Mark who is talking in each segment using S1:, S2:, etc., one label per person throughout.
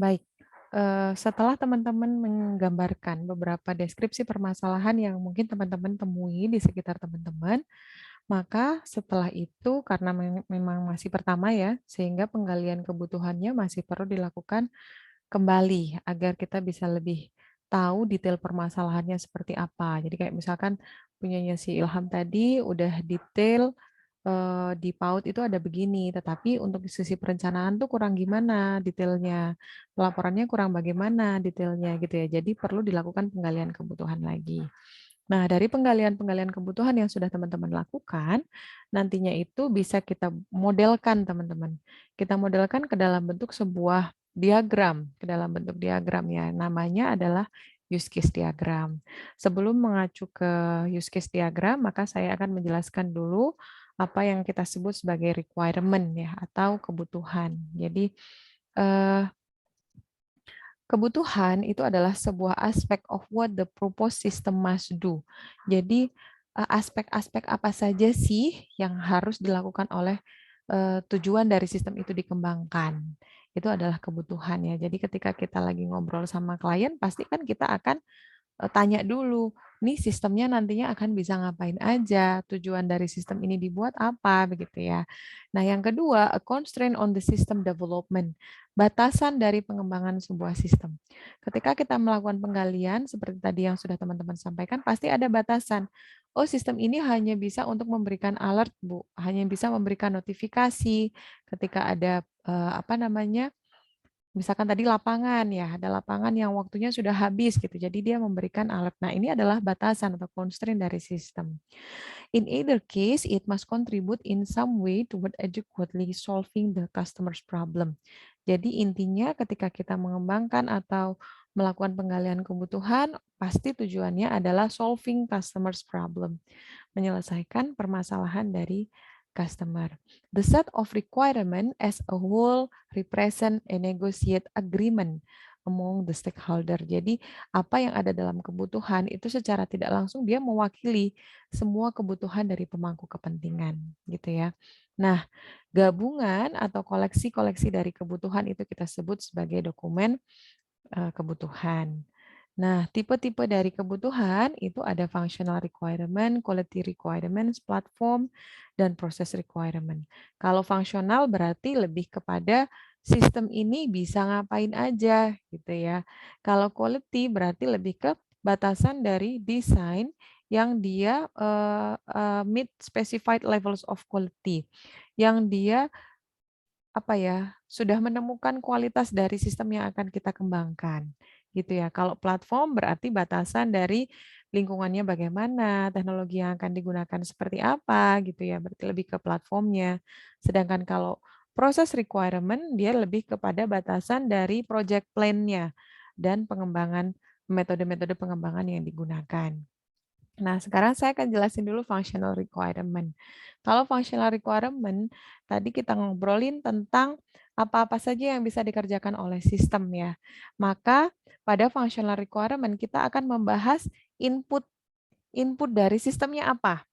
S1: Baik, setelah teman-teman menggambarkan beberapa deskripsi permasalahan yang mungkin teman-teman temui di sekitar teman-teman, maka setelah itu karena memang masih pertama ya, sehingga penggalian kebutuhannya masih perlu dilakukan kembali agar kita bisa lebih tahu detail permasalahannya seperti apa. Jadi kayak misalkan punyanya si Ilham tadi udah detail, di PAUD itu ada begini, tetapi untuk sisi perencanaan tuh kurang gimana detailnya, pelaporannya kurang bagaimana detailnya gitu ya. Jadi perlu dilakukan penggalian kebutuhan lagi. Nah, dari penggalian-penggalian kebutuhan yang sudah teman-teman lakukan, nantinya itu bisa kita modelkan, teman-teman. Kita modelkan ke dalam bentuk sebuah diagram, ke dalam bentuk diagram ya. Namanya adalah use case diagram. Sebelum mengacu ke use case diagram, maka saya akan menjelaskan dulu apa yang kita sebut sebagai requirement ya, atau kebutuhan. Jadi, eh, kebutuhan itu adalah sebuah aspek of what the proposed system must do. Jadi, aspek-aspek apa saja sih yang harus dilakukan oleh tujuan dari sistem itu dikembangkan. Itu adalah kebutuhan ya. Jadi ketika kita lagi ngobrol sama klien, pasti kan kita akan tanya dulu, nih sistemnya nantinya akan bisa ngapain aja, tujuan dari sistem ini dibuat apa, begitu ya. Nah, yang kedua, a constraint on the system development, batasan dari pengembangan sebuah sistem. Ketika kita melakukan penggalian, seperti tadi yang sudah teman-teman sampaikan, pasti ada batasan. Oh, sistem ini hanya bisa untuk memberikan alert, Bu. Hanya bisa memberikan notifikasi ketika ada apa namanya? Misalkan tadi lapangan ya, ada lapangan yang waktunya sudah habis gitu. Jadi dia memberikan alert. Nah, ini adalah batasan atau constraint dari sistem. In either case, it must contribute in some way toward adequately solving the customer's problem. Jadi intinya ketika kita mengembangkan atau melakukan penggalian kebutuhan, pasti tujuannya adalah solving customer's problem, menyelesaikan permasalahan dari customer. The set of requirement as a whole represent a negotiate agreement among the stakeholder. Jadi apa yang ada dalam kebutuhan itu secara tidak langsung dia mewakili semua kebutuhan dari pemangku kepentingan, gitu ya. Nah, gabungan atau koleksi-koleksi dari kebutuhan itu kita sebut sebagai dokumen kebutuhan. Nah, tipe-tipe dari kebutuhan itu ada functional requirement, quality requirements, platform, dan process requirement. Kalau fungsional berarti lebih kepada sistem ini bisa ngapain aja gitu ya. Kalau quality berarti lebih ke batasan dari desain yang dia meet specified levels of quality. Yang dia apa ya, sudah menemukan kualitas dari sistem yang akan kita kembangkan, gitu ya. Kalau platform berarti batasan dari lingkungannya bagaimana, teknologi yang akan digunakan seperti apa, gitu ya. Berarti lebih ke platformnya. Sedangkan kalau proses requirement, dia lebih kepada batasan dari project plan-nya dan pengembangan metode-metode pengembangan yang digunakan. Nah, sekarang saya akan jelasin dulu functional requirement. Kalau functional requirement, tadi kita ngobrolin tentang apa-apa saja yang bisa dikerjakan oleh sistem ya. Maka pada functional requirement kita akan membahas input input dari sistemnya apa.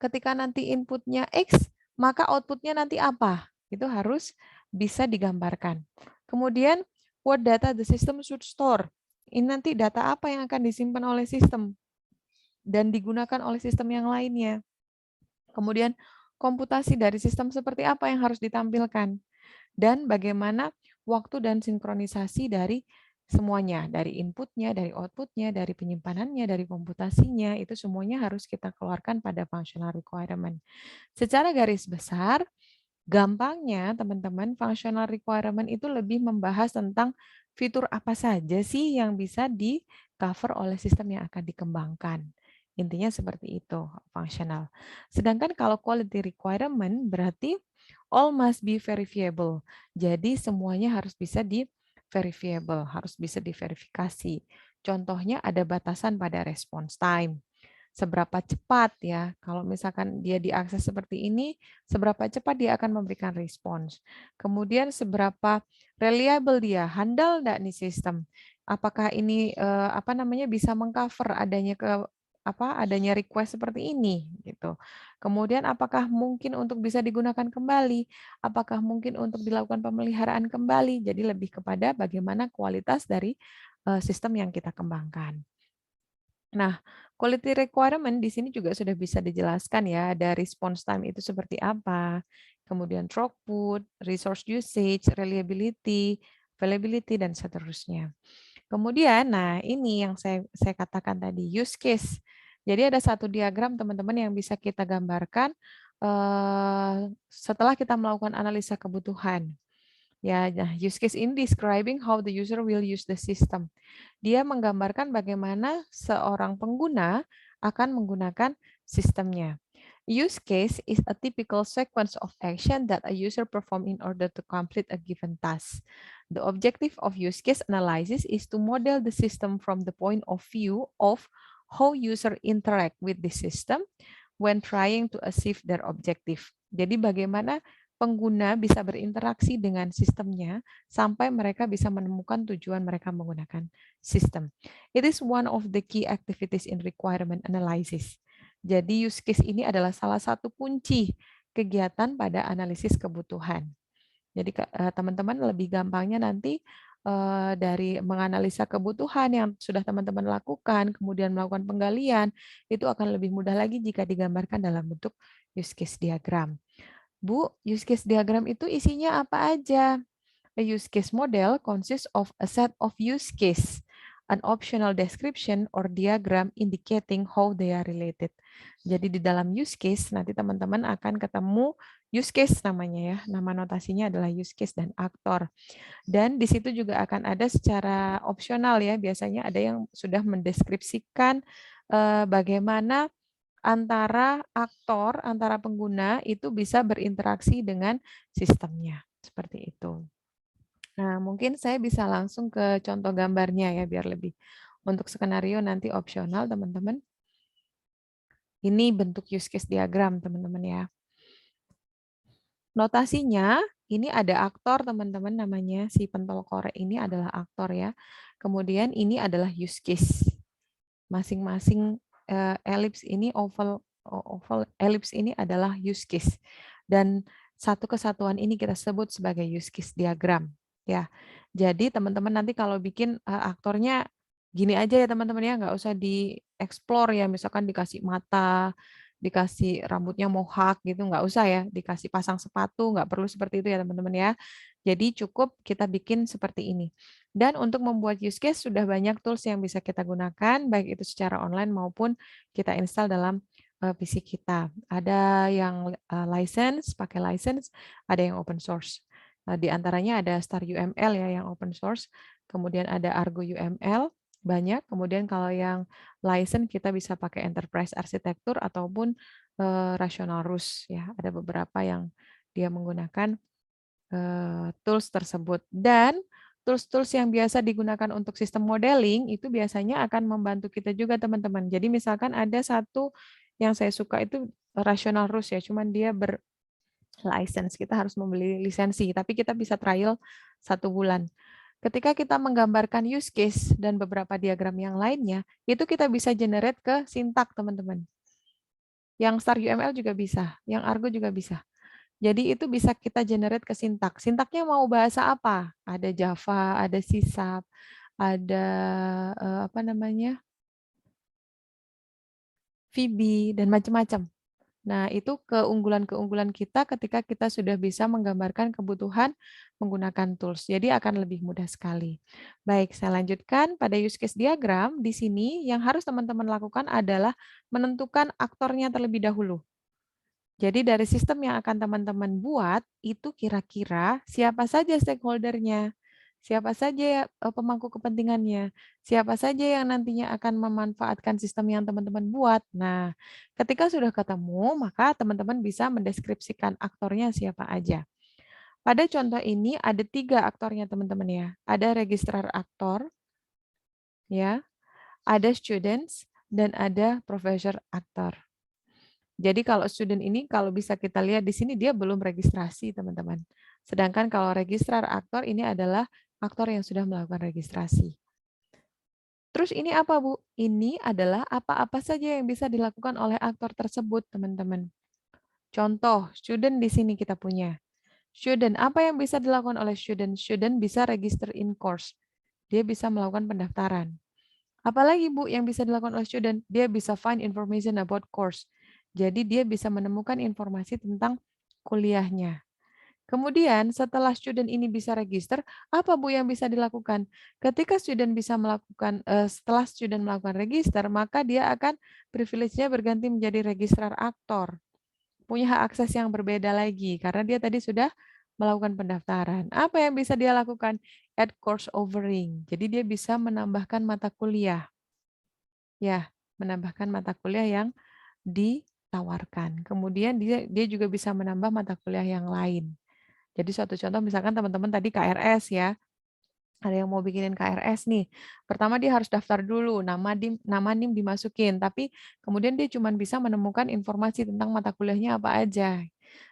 S1: Ketika nanti inputnya X, maka outputnya nanti apa. Itu harus bisa digambarkan. Kemudian, what data the system should store. Ini nanti data apa yang akan disimpan oleh sistem dan digunakan oleh sistem yang lainnya. Kemudian komputasi dari sistem seperti apa yang harus ditampilkan dan bagaimana waktu dan sinkronisasi dari semuanya, dari inputnya, dari outputnya, dari penyimpanannya, dari komputasinya, itu semuanya harus kita keluarkan pada functional requirement. Secara garis besar, gampangnya teman-teman, functional requirement itu lebih membahas tentang fitur apa saja sih yang bisa di cover oleh sistem yang akan dikembangkan. Intinya seperti itu, functional. Sedangkan kalau quality requirement berarti all must be verifiable. Jadi semuanya harus bisa di verifiable, harus bisa diverifikasi. Contohnya ada batasan pada response time. Seberapa cepat ya, kalau misalkan dia diakses seperti ini, seberapa cepat dia akan memberikan respons. Kemudian seberapa reliable dia, handal enggak nih sistem. Apakah ini apa namanya bisa mengcover adanya adanya request seperti ini gitu. Kemudian apakah mungkin untuk bisa digunakan kembali? Apakah mungkin untuk dilakukan pemeliharaan kembali? Jadi lebih kepada bagaimana kualitas dari sistem yang kita kembangkan. Nah, quality requirement di sini juga sudah bisa dijelaskan ya, ada response time itu seperti apa, kemudian throughput, resource usage, reliability, availability, dan seterusnya. Kemudian, nah ini yang saya katakan tadi, use case. Jadi ada satu diagram teman-teman yang bisa kita gambarkan setelah kita melakukan analisa kebutuhan. Ya, nah, use case in describing how the user will use the system. Dia menggambarkan bagaimana seorang pengguna akan menggunakan sistemnya. Use case is a typical sequence of action that a user perform in order to complete a given task. The objective of use case analysis is to model the system from the point of view of how user interact with the system when trying to achieve their objective. Jadi bagaimana pengguna bisa berinteraksi dengan sistemnya sampai mereka bisa menemukan tujuan mereka menggunakan sistem. It is one of the key activities in requirement analysis. Jadi use case ini adalah salah satu kunci kegiatan pada analisis kebutuhan. Jadi teman-teman lebih gampangnya nanti dari menganalisa kebutuhan yang sudah teman-teman lakukan, kemudian melakukan penggalian, itu akan lebih mudah lagi jika digambarkan dalam bentuk use case diagram. Bu, use case diagram itu isinya apa aja? A use case model consists of a set of use case, an optional description or diagram indicating how they are related. Jadi di dalam use case nanti teman-teman akan ketemu use case namanya ya. Nama notasinya adalah use case dan aktor. Dan di situ juga akan ada secara opsional ya, biasanya ada yang sudah mendeskripsikan bagaimana antara aktor, antara pengguna itu bisa berinteraksi dengan sistemnya. Seperti itu. Nah, mungkin saya bisa langsung ke contoh gambarnya ya, biar lebih. Untuk skenario nanti opsional, teman-teman. Ini bentuk use case diagram, teman-teman ya. Notasinya, ini ada aktor, teman-teman, namanya si pentol korek ini adalah aktor ya. Kemudian ini adalah use case. Masing-masing elips ini, oval elips ini adalah use case. Dan satu kesatuan ini kita sebut sebagai use case diagram. Ya, jadi teman-teman nanti kalau bikin aktornya gini aja ya teman-teman ya, nggak usah dieksplor ya, misalkan dikasih mata, dikasih rambutnya mohak gitu, nggak usah ya, dikasih pasang sepatu, nggak perlu seperti itu ya teman-teman ya. Jadi cukup kita bikin seperti ini. Dan untuk membuat use case sudah banyak tools yang bisa kita gunakan, baik itu secara online maupun kita install dalam PC kita. Ada yang license, pakai license, ada yang open source. Di antaranya ada Star UML ya yang open source, kemudian ada Argo UML, banyak. Kemudian kalau yang license kita bisa pakai Enterprise Architecture ataupun Rational Rus ya. Ada beberapa yang dia menggunakan tools tersebut. Dan tools-tools yang biasa digunakan untuk sistem modeling itu biasanya akan membantu kita juga teman-teman. Jadi misalkan ada satu yang saya suka itu Rational Rus ya, cuman dia license, kita harus membeli lisensi, tapi kita bisa trial 1 bulan. Ketika kita menggambarkan use case dan beberapa diagram yang lainnya, itu kita bisa generate ke sintak, teman-teman. Yang Star UML juga bisa, yang Argo juga bisa. Jadi itu bisa kita generate ke sintak. Sintaknya mau bahasa apa? Ada Java, ada C#, ada apa namanya? VB dan macam-macam. Nah, itu keunggulan-keunggulan kita ketika kita sudah bisa menggambarkan kebutuhan menggunakan tools. Jadi akan lebih mudah sekali. Baik, saya lanjutkan pada use case diagram. Di sini yang harus teman-teman lakukan adalah menentukan aktornya terlebih dahulu. Jadi dari sistem yang akan teman-teman buat, itu kira-kira siapa saja stakeholder-nya, siapa saja pemangku kepentingannya, siapa saja yang nantinya akan memanfaatkan sistem yang teman-teman buat. Nah, ketika sudah ketemu, maka teman-teman bisa mendeskripsikan aktornya siapa aja. Pada contoh ini ada 3 aktornya teman-teman ya. Ada registrar aktor, ya, ada students, dan ada professor aktor. Jadi kalau student ini kalau bisa kita lihat di sini dia belum registrasi teman-teman. Sedangkan kalau registrar aktor ini adalah aktor yang sudah melakukan registrasi. Terus ini apa, Bu? Ini adalah apa-apa saja yang bisa dilakukan oleh aktor tersebut, teman-teman. Contoh, student di sini kita punya. Student, apa yang bisa dilakukan oleh student? Student bisa register in course. Dia bisa melakukan pendaftaran. Apalagi Bu yang bisa dilakukan oleh student? Dia bisa find information about course. Jadi dia bisa menemukan informasi tentang kuliahnya. Kemudian setelah student ini bisa register, apa Bu yang bisa dilakukan? Ketika student bisa melakukan, setelah student melakukan register, maka dia akan privilege-nya berganti menjadi registrar aktor. Punya hak akses yang berbeda lagi, karena dia tadi sudah melakukan pendaftaran. Apa yang bisa dia lakukan? Add course offering. Jadi dia bisa menambahkan mata kuliah. Ya, menambahkan mata kuliah yang ditawarkan. Kemudian dia juga bisa menambah mata kuliah yang lain. Jadi suatu contoh misalkan teman-teman tadi KRS ya, ada yang mau bikinin KRS nih. Pertama dia harus daftar dulu, nama NIM dimasukin, tapi kemudian dia cuma bisa menemukan informasi tentang mata kuliahnya apa aja.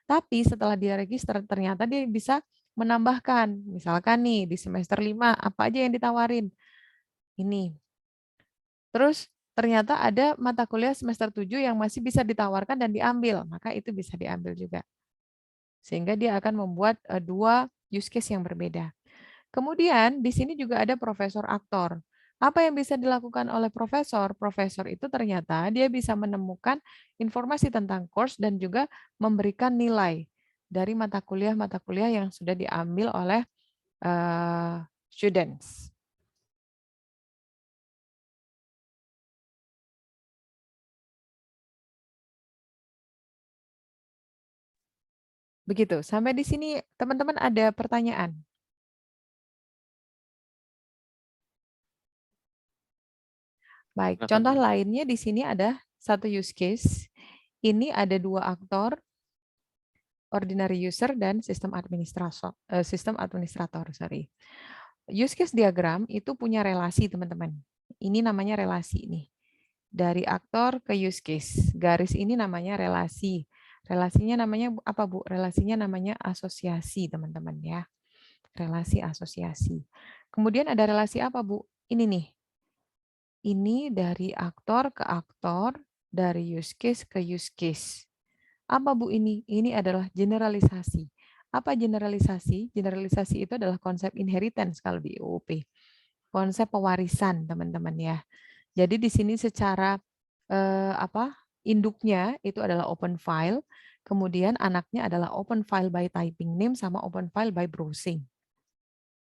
S1: Tapi setelah dia register ternyata dia bisa menambahkan, misalkan nih di semester 5 apa aja yang ditawarin. Ini. Terus ternyata ada mata kuliah semester 7 yang masih bisa ditawarkan dan diambil, maka itu bisa diambil juga. Sehingga dia akan membuat dua use case yang berbeda. Kemudian di sini juga ada profesor aktor. Apa yang bisa dilakukan oleh profesor? Profesor itu ternyata dia bisa menemukan informasi tentang course dan juga memberikan nilai dari mata kuliah yang sudah diambil oleh students. Begitu. Sampai di sini teman-teman ada pertanyaan? Baik,
S2: Silakan,
S1: contoh
S2: Bu.
S1: lainnya di sini ada satu use case. Ini ada dua aktor, ordinary user dan sistem administrator, sorry. Use case diagram itu punya relasi, teman-teman. Ini namanya relasi nih. Dari aktor ke use case. Garis ini namanya relasi. Relasinya namanya apa, Bu? Relasinya namanya asosiasi, teman-teman ya. Relasi asosiasi. Kemudian ada relasi apa, Bu? Ini nih. Ini dari aktor ke aktor, dari use case ke use case. Apa Bu ini? Ini adalah generalisasi. Apa generalisasi? Generalisasi itu adalah konsep inheritance kalau di UUP. Konsep pewarisan, teman-teman ya. Jadi di sini secara induknya itu adalah open file, kemudian anaknya adalah open file by typing name sama open file by browsing.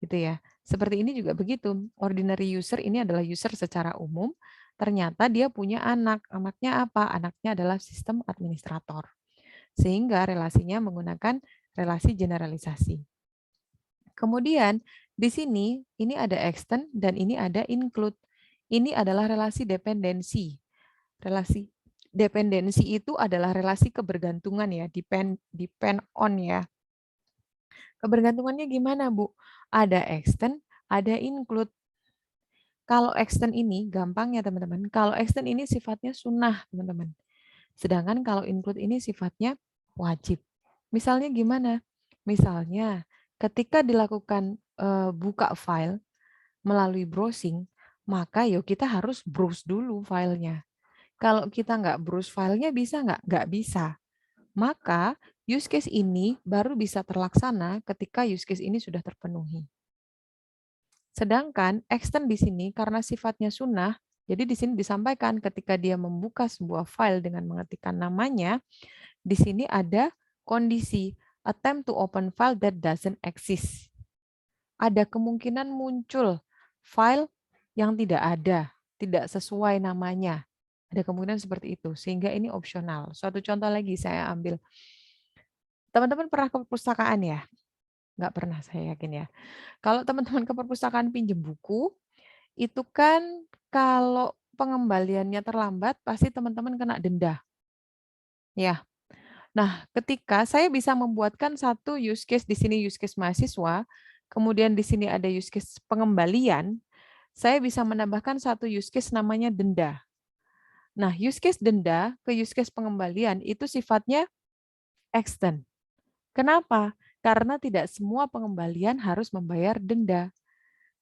S1: Gitu ya. Seperti ini juga begitu. Ordinary user ini adalah user secara umum. Ternyata dia punya anak. Anaknya apa? Anaknya adalah sistem administrator. Sehingga relasinya menggunakan relasi generalisasi. Kemudian di sini ini ada extend dan ini ada include. Ini adalah relasi dependensi. Relasi dependensi itu adalah relasi kebergantungan ya, depend on ya. Kebergantungannya gimana, Bu? Ada extend, ada include. Kalau extend ini gampang ya, teman-teman. Kalau extend ini sifatnya sunnah, teman-teman. Sedangkan kalau include ini sifatnya wajib. Misalnya gimana? Misalnya ketika dilakukan buka file melalui browsing, maka yuk kita harus browse dulu filenya. Kalau kita nggak browse filenya bisa nggak? Nggak bisa. Maka use case ini baru bisa terlaksana ketika use case ini sudah terpenuhi. Sedangkan extend di sini karena sifatnya sunnah, jadi di sini disampaikan ketika dia membuka sebuah file dengan mengetikkan namanya, di sini ada kondisi attempt to open file that doesn't exist. Ada kemungkinan muncul file yang tidak ada, tidak sesuai namanya. Ada kemungkinan seperti itu, sehingga ini opsional. Suatu contoh lagi saya ambil. Teman-teman pernah ke perpustakaan ya? Nggak pernah, saya yakin ya. Kalau teman-teman ke perpustakaan pinjem buku, itu kan kalau pengembaliannya terlambat, pasti teman-teman kena denda. Ya. Nah, ketika saya bisa membuatkan satu use case di sini use case mahasiswa, kemudian di sini ada use case pengembalian, saya bisa menambahkan satu use case namanya denda. Nah, use case denda ke use case pengembalian itu sifatnya extend. Kenapa? Karena tidak semua pengembalian harus membayar denda.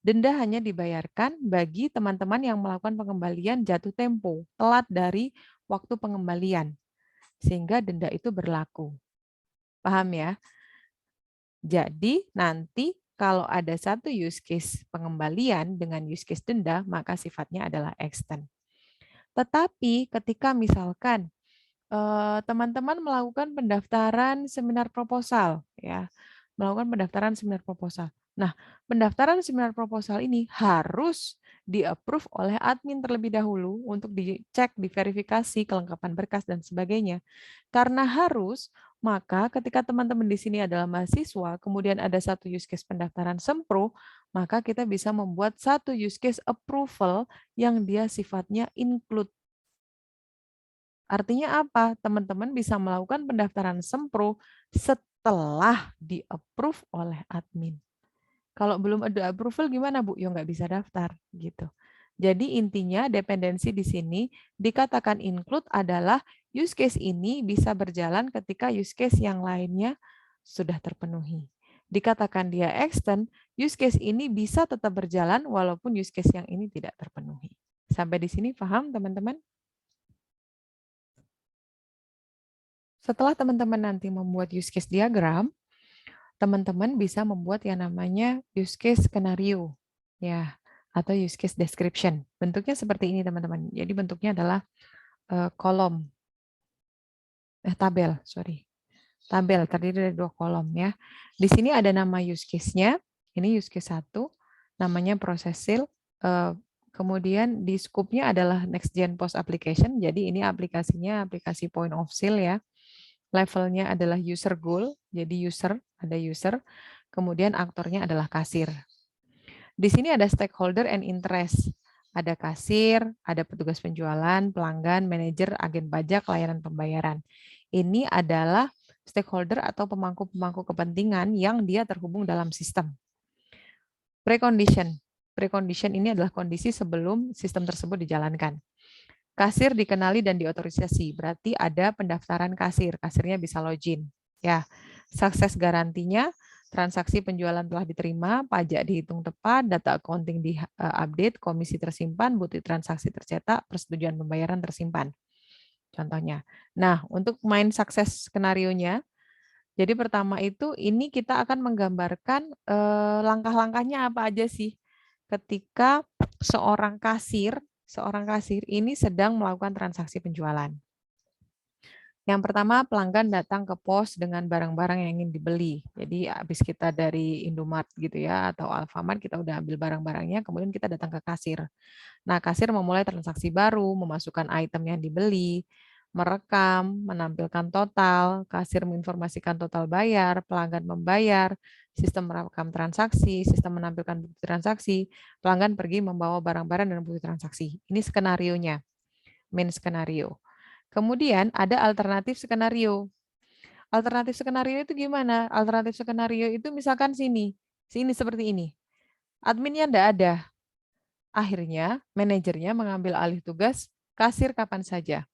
S1: Denda hanya dibayarkan bagi teman-teman yang melakukan pengembalian jatuh tempo, telat dari waktu pengembalian, sehingga denda itu berlaku. Paham ya? Jadi nanti kalau ada satu use case pengembalian dengan use case denda, maka sifatnya adalah extend. Tetapi ketika misalkan teman-teman melakukan pendaftaran seminar proposal, ya, melakukan pendaftaran seminar proposal. Nah, pendaftaran seminar proposal ini harus di-approve oleh admin terlebih dahulu untuk dicek, diverifikasi kelengkapan berkas dan sebagainya. Karena harus, maka ketika teman-teman di sini adalah mahasiswa, kemudian ada satu use case pendaftaran sempro, maka kita bisa membuat satu use case approval yang dia sifatnya include. Artinya apa? Teman-teman bisa melakukan pendaftaran sempro setelah di-approve oleh admin. Kalau belum ada approval gimana, Bu? Ya nggak bisa daftar gitu. Jadi intinya dependensi di sini dikatakan include adalah use case ini bisa berjalan ketika use case yang lainnya sudah terpenuhi. Dikatakan dia extend, use case ini bisa tetap berjalan walaupun use case yang ini tidak terpenuhi. Sampai di sini paham, teman-teman? Setelah teman-teman nanti membuat use case diagram, teman-teman bisa membuat yang namanya use case skenario, ya, atau use case description. Bentuknya seperti ini, teman-teman. Jadi bentuknya adalah kolom, tabel, sorry. Tabel terdiri dari 2 kolom ya. Di sini ada nama use case-nya. Ini use case 1, namanya proses sale. Kemudian di scope-nya adalah next gen post application. Jadi ini aplikasinya aplikasi point of sale ya. Levelnya adalah user goal, jadi ada user, kemudian aktornya adalah kasir. Di sini ada stakeholder and interest. Ada kasir, ada petugas penjualan, pelanggan, manajer, agen pajak, layanan pembayaran. Ini adalah stakeholder atau pemangku-pemangku kepentingan yang dia terhubung dalam sistem. Precondition. Precondition ini adalah kondisi sebelum sistem tersebut dijalankan. Kasir dikenali dan diotorisasi, berarti ada pendaftaran kasir. Kasirnya bisa login. Ya, sukses garantinya, transaksi penjualan telah diterima, pajak dihitung tepat, data accounting di-update, komisi tersimpan, bukti transaksi tercetak, persetujuan pembayaran tersimpan. Contohnya. Nah, untuk main sukses skenario-nya, jadi pertama itu ini kita akan menggambarkan langkah-langkahnya apa aja sih ketika seorang kasir ini sedang melakukan transaksi penjualan. Yang pertama, pelanggan datang ke pos dengan barang-barang yang ingin dibeli. Jadi habis kita dari Indomart gitu ya atau Alfamart kita udah ambil barang-barangnya, kemudian kita datang ke kasir. Nah, kasir memulai transaksi baru, memasukkan item yang dibeli, merekam, menampilkan total, kasir menginformasikan total bayar, pelanggan membayar, sistem merekam transaksi, sistem menampilkan bukti transaksi, pelanggan pergi membawa barang-barang dan bukti transaksi. Ini skenarionya, main skenario. Kemudian ada alternatif skenario. Alternatif skenario itu gimana? Alternatif skenario itu misalkan sini seperti ini. Adminnya enggak ada. Akhirnya manajernya mengambil alih tugas kasir kapan saja.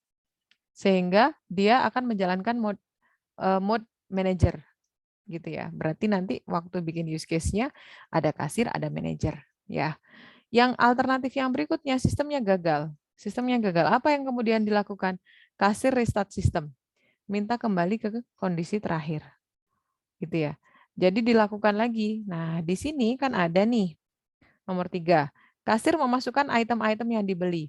S1: Sehingga dia akan menjalankan mode manager gitu ya. Berarti nanti waktu bikin use case-nya ada kasir, ada manajer ya. Yang alternatif yang berikutnya sistemnya gagal. Sistemnya gagal. Apa yang kemudian dilakukan? Kasir restart sistem. Minta kembali ke kondisi terakhir. Gitu ya. Jadi dilakukan lagi. Nah, di sini kan ada nih nomor 3. Kasir memasukkan item-item yang dibeli.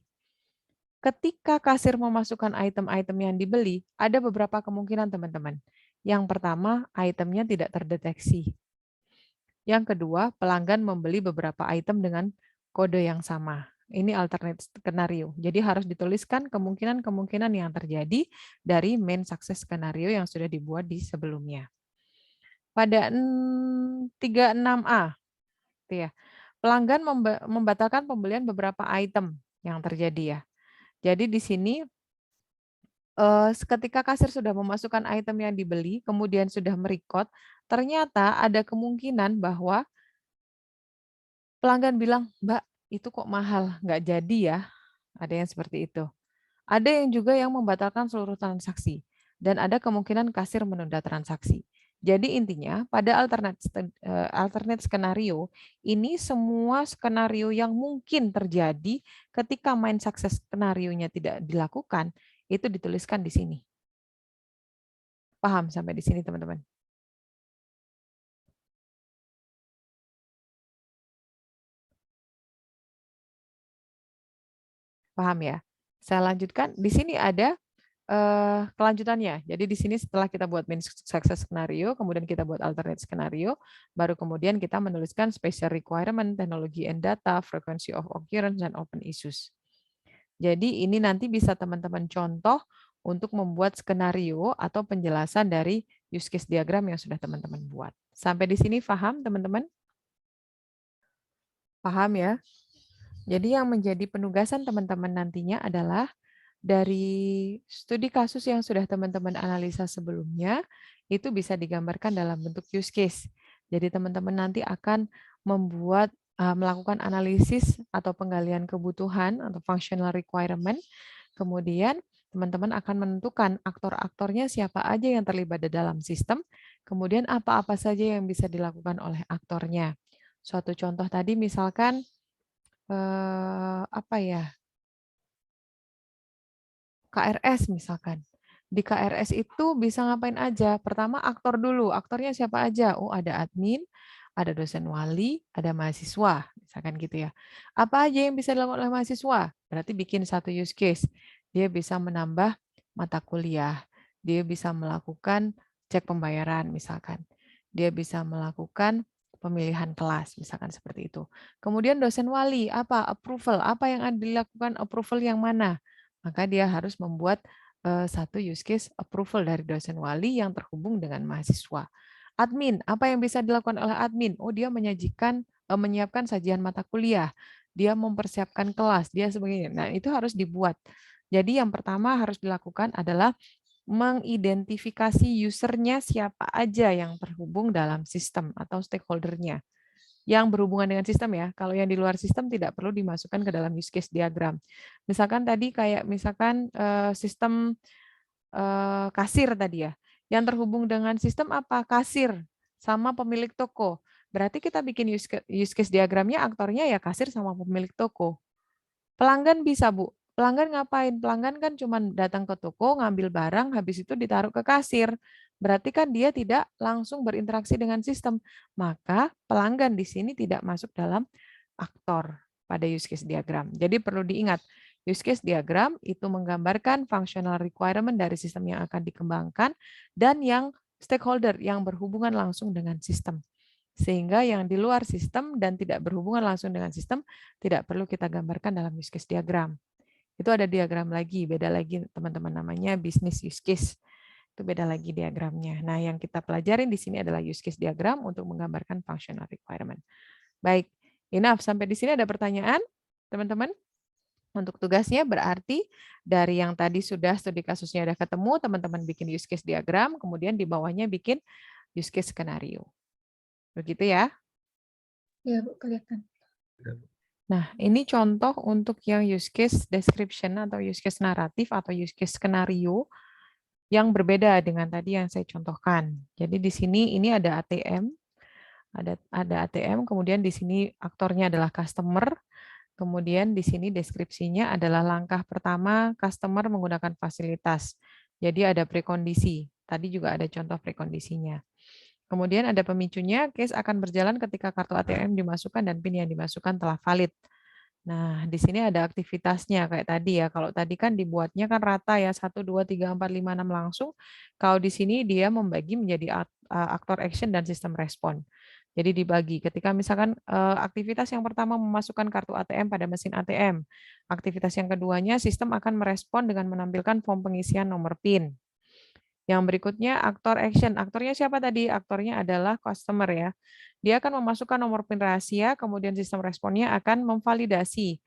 S1: Ketika kasir memasukkan item-item yang dibeli, ada beberapa kemungkinan teman-teman. Yang pertama, itemnya tidak terdeteksi. Yang kedua, pelanggan membeli beberapa item dengan kode yang sama. Ini alternate skenario. Jadi harus dituliskan kemungkinan-kemungkinan yang terjadi dari main success skenario yang sudah dibuat di sebelumnya. Pada 36A, ya, pelanggan membatalkan pembelian beberapa item yang terjadi ya. Jadi di sini ketika kasir sudah memasukkan item yang dibeli, kemudian sudah merecord, ternyata ada kemungkinan bahwa pelanggan bilang, "Mbak, itu kok mahal, nggak jadi ya." Ada yang seperti itu. Ada yang juga yang membatalkan seluruh transaksi. Dan ada kemungkinan kasir menunda transaksi. Jadi intinya pada alternate skenario, ini semua skenario yang mungkin terjadi ketika main success skenario-nya tidak dilakukan, itu dituliskan di sini. Paham sampai di sini teman-teman? Paham ya? Saya lanjutkan. Di sini ada kelanjutannya. Jadi di sini setelah kita buat main success scenario, kemudian kita buat alternate scenario, baru kemudian kita menuliskan special requirement, technology and data, frequency of occurrence, dan open issues. Jadi ini nanti bisa teman-teman contoh untuk membuat skenario atau penjelasan dari use case diagram yang sudah teman-teman buat. Sampai di sini paham teman-teman? Paham ya? Jadi yang menjadi penugasan teman-teman nantinya adalah dari studi kasus yang sudah teman-teman analisa sebelumnya, itu bisa digambarkan dalam bentuk use case. Jadi teman-teman nanti akan melakukan analisis atau penggalian kebutuhan atau functional requirement. Kemudian teman-teman akan menentukan aktor-aktornya siapa aja yang terlibat di dalam sistem, kemudian apa-apa saja yang bisa dilakukan oleh aktornya. Suatu contoh tadi misalkan apa ya? KRS misalkan. Di KRS itu bisa ngapain aja? Pertama aktor dulu. Aktornya siapa aja? Oh, ada admin, ada dosen wali, ada mahasiswa, misalkan gitu ya. Apa aja yang bisa dilakukan oleh mahasiswa? Berarti bikin satu use case. Dia bisa menambah mata kuliah. Dia bisa melakukan cek pembayaran misalkan. Dia bisa melakukan pemilihan kelas, misalkan seperti itu. Kemudian dosen wali, apa? Approval. Apa yang dilakukan approval yang mana? Maka dia harus membuat satu use case approval dari dosen wali yang terhubung dengan mahasiswa. Admin, apa yang bisa dilakukan oleh admin? Oh, dia menyiapkan sajian mata kuliah, dia mempersiapkan kelas, dia sebagainya. Nah, itu harus dibuat. Jadi yang pertama harus dilakukan adalah mengidentifikasi usernya siapa aja yang terhubung dalam sistem atau stakeholdernya yang berhubungan dengan sistem ya. Kalau yang di luar sistem tidak perlu dimasukkan ke dalam use case diagram. Misalkan tadi kayak misalkan sistem kasir tadi ya. Yang terhubung dengan sistem apa? Kasir sama pemilik toko. Berarti kita bikin use case diagramnya aktornya ya kasir sama pemilik toko. Pelanggan bisa, Bu. Pelanggan ngapain? Pelanggan kan cuma datang ke toko, ngambil barang, habis itu ditaruh ke kasir. Berarti kan dia tidak langsung berinteraksi dengan sistem. Maka pelanggan di sini tidak masuk dalam aktor pada use case diagram. Jadi perlu diingat, use case diagram itu menggambarkan functional requirement dari sistem yang akan dikembangkan dan yang stakeholder yang berhubungan langsung dengan sistem. Sehingga yang di luar sistem dan tidak berhubungan langsung dengan sistem tidak perlu kita gambarkan dalam use case diagram. Itu ada diagram lagi, beda lagi teman-teman namanya business use case. Itu beda lagi diagramnya. Nah, yang kita pelajarin di sini adalah use case diagram untuk menggambarkan functional requirement. Baik, enough. Sampai di sini ada pertanyaan, teman-teman? Untuk tugasnya berarti dari yang tadi sudah studi kasusnya sudah ketemu, teman-teman bikin use case diagram, kemudian di bawahnya bikin use case skenario. Begitu ya?
S2: Ya, Bu, kelihatan.
S1: Nah, ini contoh untuk yang use case description atau use case naratif atau use case skenario yang berbeda dengan tadi yang saya contohkan. Jadi di sini ini ada ATM, ada ATM, kemudian di sini aktornya adalah customer, kemudian di sini deskripsinya adalah langkah pertama customer menggunakan fasilitas. Jadi ada prekondisi. Tadi juga ada contoh prekondisinya. Kemudian ada pemicunya, case akan berjalan ketika kartu ATM dimasukkan dan PIN yang dimasukkan telah valid. Nah, di sini ada aktivitasnya kayak tadi ya. Kalau tadi kan dibuatnya kan rata ya 1 2 3 4 5 6 langsung. Kalau di sini dia membagi menjadi aktor action dan sistem respon. Jadi dibagi. Ketika misalkan aktivitas yang pertama memasukkan kartu ATM pada mesin ATM. Aktivitas yang keduanya sistem akan merespon dengan menampilkan form pengisian nomor PIN. Yang berikutnya aktor action. Aktornya siapa tadi? Aktornya adalah customer ya. Dia akan memasukkan nomor PIN rahasia, kemudian sistem responnya akan memvalidasi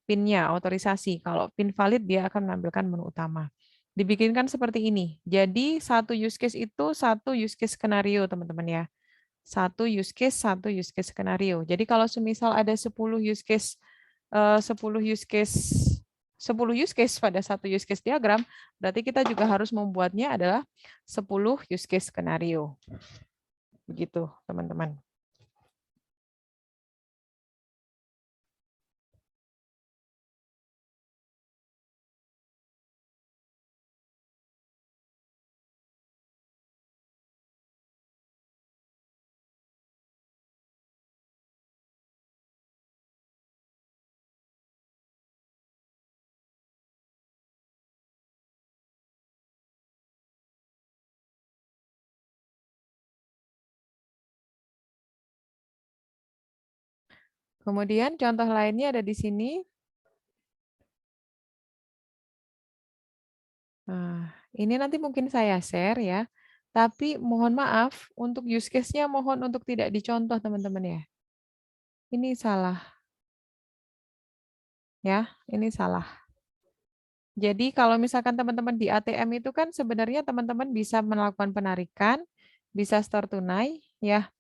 S1: PIN-nya, otorisasi. Kalau PIN valid, dia akan menampilkan menu utama. Dibikinkan seperti ini. Jadi satu use case itu satu use case skenario, teman-teman ya. Satu use case skenario. Jadi kalau semisal ada 10 use case 10 use case 10 use case pada satu use case diagram, berarti kita juga harus membuatnya adalah 10 use case skenario. Begitu, teman-teman. Kemudian contoh lainnya ada di sini. Nah, ini nanti mungkin saya share ya. Tapi mohon maaf, untuk use case-nya mohon untuk tidak dicontoh teman-teman ya. Ini salah. Ya, ini salah. Jadi kalau misalkan teman-teman di ATM itu kan sebenarnya teman-teman bisa melakukan penarikan, bisa store tunai, ya.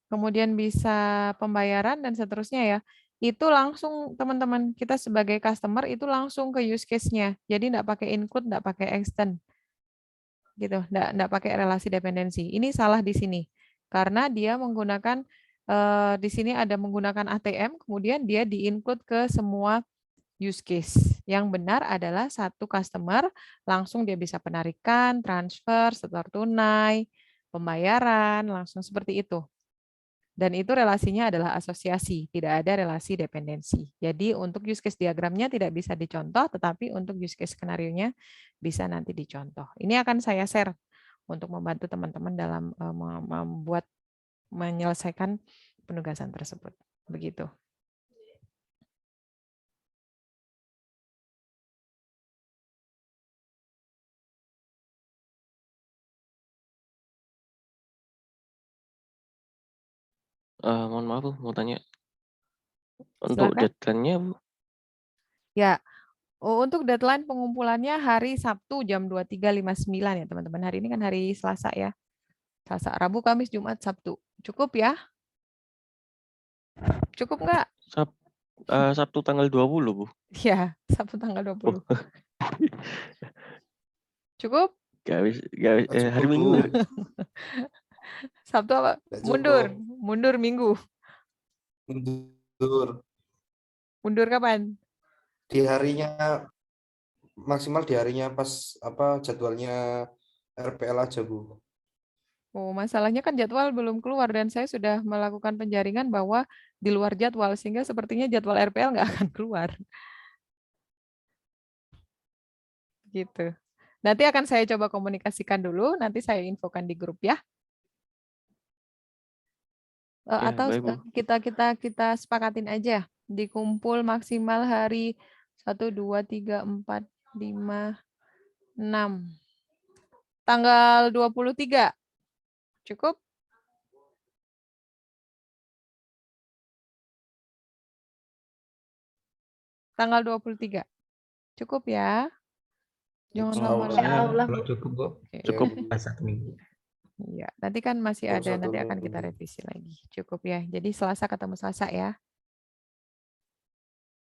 S1: Kemudian bisa pembayaran dan seterusnya ya. Itu langsung teman-teman, kita sebagai customer itu langsung ke use case-nya. Jadi enggak pakai include, enggak pakai extend. Gitu, enggak pakai relasi dependensi. Ini salah di sini. Karena dia menggunakan di sini ada menggunakan ATM, kemudian dia di-include ke semua use case. Yang benar adalah satu customer langsung dia bisa penarikan, transfer, setor tunai, pembayaran, langsung seperti itu. Dan itu relasinya adalah asosiasi, tidak ada relasi dependensi. Jadi untuk use case diagramnya tidak bisa dicontoh, tetapi untuk use case skenario-nya bisa nanti dicontoh. Ini akan saya share untuk membantu teman-teman dalam menyelesaikan penugasan tersebut. Begitu.
S3: Mohon maaf Bu, mau tanya. Untuk
S1: Silakan.
S3: deadline-nya Bu?
S1: Ya, untuk deadline pengumpulannya hari Sabtu jam 23.59 ya teman-teman. Hari ini kan hari Selasa ya. Selasa, Rabu, Kamis, Jumat, Sabtu. Cukup ya? Cukup nggak?
S3: Sabtu tanggal 20 Bu.
S1: Ya, Sabtu tanggal 20. Cukup?
S3: Hari Minggu.
S1: Sabtu apa? Mundur minggu. Mundur kapan?
S4: Di harinya maksimal di harinya pas jadwalnya RPL aja Bu.
S1: Oh, masalahnya kan jadwal belum keluar dan saya sudah melakukan penjaringan bahwa di luar jadwal sehingga sepertinya jadwal RPL nggak akan keluar. Gitu. Nanti akan saya coba komunikasikan dulu, nanti saya infokan di grup ya. Atau kita sepakatin aja dikumpul maksimal hari 1, 2, 3, 4, 5, 6. Tanggal 23. Cukup? Tanggal 23. Cukup ya? Jangan lama-lama.
S4: Cukup Bu.
S3: Cukup.
S4: 1 minggu.
S1: Iya, nanti kan masih ada, nanti akan kita revisi lagi. Cukup ya. Jadi Selasa ketemu Selasa ya.